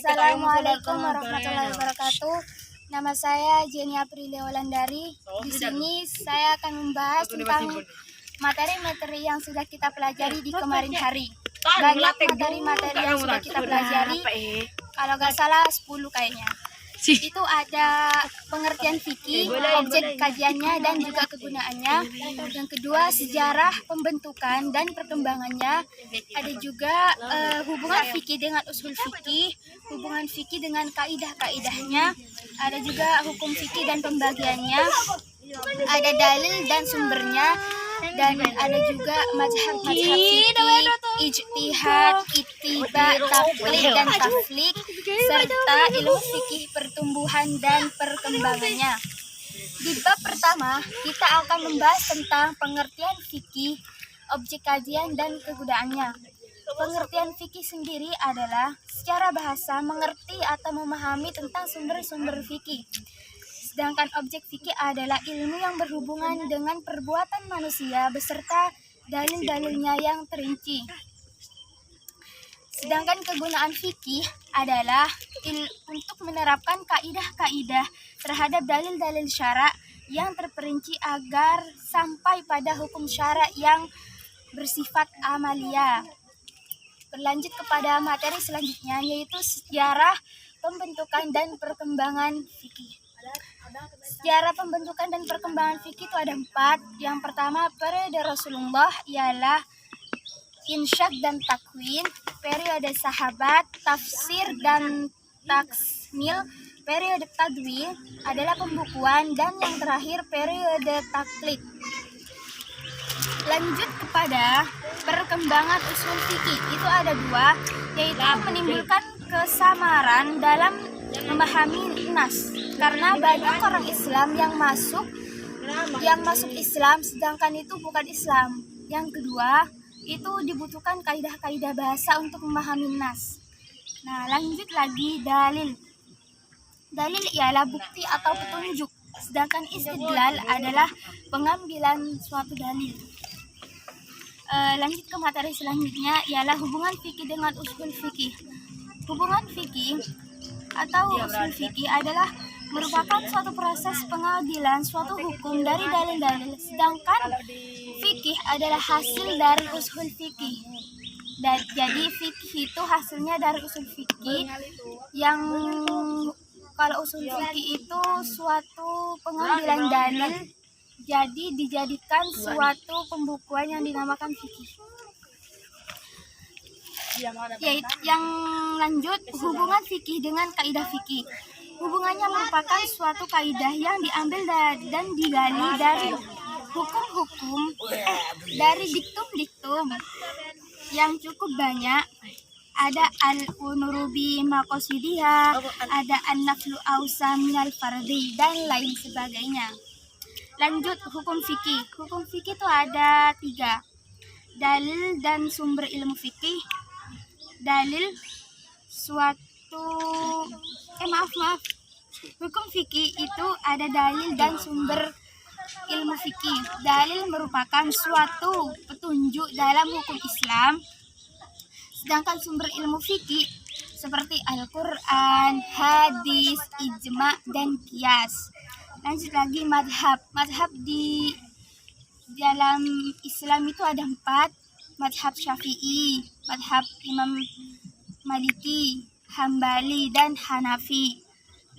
Assalamualaikum warahmatullahi wabarakatuh. Nama saya Jenny Aprilia Wulandari. Di sini saya akan membahas tentang materi-materi yang sudah kita pelajari di kemarin hari. Banyak materi-materi yang sudah kita pelajari. Kalau nggak salah 10 kayaknya. Itu ada pengertian fikih, objek kajiannya dan juga kegunaannya. Yang kedua, sejarah pembentukan dan perkembangannya. Ada juga hubungan fikih dengan usul fikih, hubungan fikih dengan kaidah-kaidahnya. Ada juga hukum fikih dan pembagiannya. Ada dalil dan sumbernya. Dan ada juga mazhab-mazhab fikih, ijtihad, ittiba, taqlid dan taflik, serta ilmu fikih pertumbuhan dan perkembangannya. Di bab pertama, kita akan membahas tentang pengertian fikih, objek kajian dan kegunaannya. Pengertian fikih sendiri adalah secara bahasa mengerti atau memahami tentang sumber-sumber fikih. Sedangkan objek fikih adalah ilmu yang berhubungan dengan perbuatan manusia beserta dalil-dalilnya yang terinci. Sedangkan kegunaan fikih adalah untuk menerapkan kaidah-kaidah terhadap dalil-dalil syara yang terperinci agar sampai pada hukum syara yang bersifat amalia. Berlanjut kepada materi selanjutnya, yaitu sejarah pembentukan dan perkembangan fikih. Sejarah pembentukan dan perkembangan fikih itu ada 4. Yang pertama, periode Rasulullah ialah insyak dan takwin. Periode sahabat, tafsir dan taksmil. Periode tadwin adalah pembukuan. Dan yang terakhir, periode taklid. Lanjut kepada perkembangan usul fikih. Itu ada 2, yaitu menimbulkan kesamaran dalam memahami nas. Karena banyak orang Islam yang masuk Islam sedangkan itu bukan Islam. Yang kedua, itu dibutuhkan kaidah-kaidah bahasa untuk memahami nas. Nah, lanjut lagi dalil. Dalil ialah bukti atau petunjuk, sedangkan istidlal adalah pengambilan suatu dalil. Lanjut ke materi selanjutnya ialah hubungan fikih dengan usul fikih. Hubungan fikih atau usul fikih adalah merupakan suatu proses pengambilan suatu hukum dari dalil-dalil, sedangkan fikih adalah hasil dari usul fikih. Dan jadi fikih itu hasilnya dari usul fikih, yang kalau usul fikih itu suatu pengambilan dalil jadi dijadikan suatu pembukuan yang dinamakan fikih. Yaitu yang lanjut, hubungan fikih dengan kaidah fikih. Hubungannya merupakan suatu kaidah yang diambil dan digali dari hukum-hukum, dari diktum-diktum yang cukup banyak. Ada al-unurubi maqasidiha, ada an-naflu awsa minal fardi, dan lain sebagainya. Lanjut, hukum fikih. Hukum fikih itu ada 3. Dalil dan sumber ilmu fikih. Dalil suatu Hukum fikih itu ada dalil dan sumber ilmu fikih. Dalil merupakan suatu petunjuk dalam hukum Islam. Sedangkan sumber ilmu fikih seperti Al-Quran, hadis, ijma, dan qiyas. Lanjut lagi madhab. Madhab di dalam Islam itu ada 4. Madhab Syafi'i, madhab Imam Maliki, Hambali, dan Hanafi.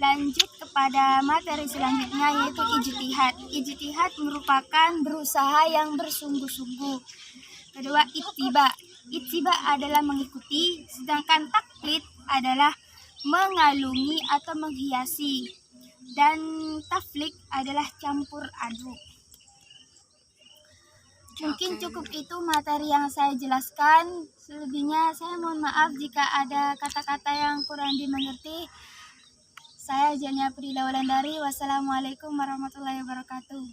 Lanjut kepada materi selanjutnya, yaitu ijtihad. Ijtihad merupakan berusaha yang bersungguh-sungguh. Kedua, ittiba. Ittiba adalah mengikuti, sedangkan taklid adalah mengalungi atau menghiasi. Dan taflik adalah campur aduk. Mungkin cukup itu materi yang saya jelaskan. Selebihnya saya mohon maaf jika ada kata-kata yang kurang dimengerti. Saya Jenny Aprilia Wulandari. Wassalamualaikum warahmatullahi wabarakatuh.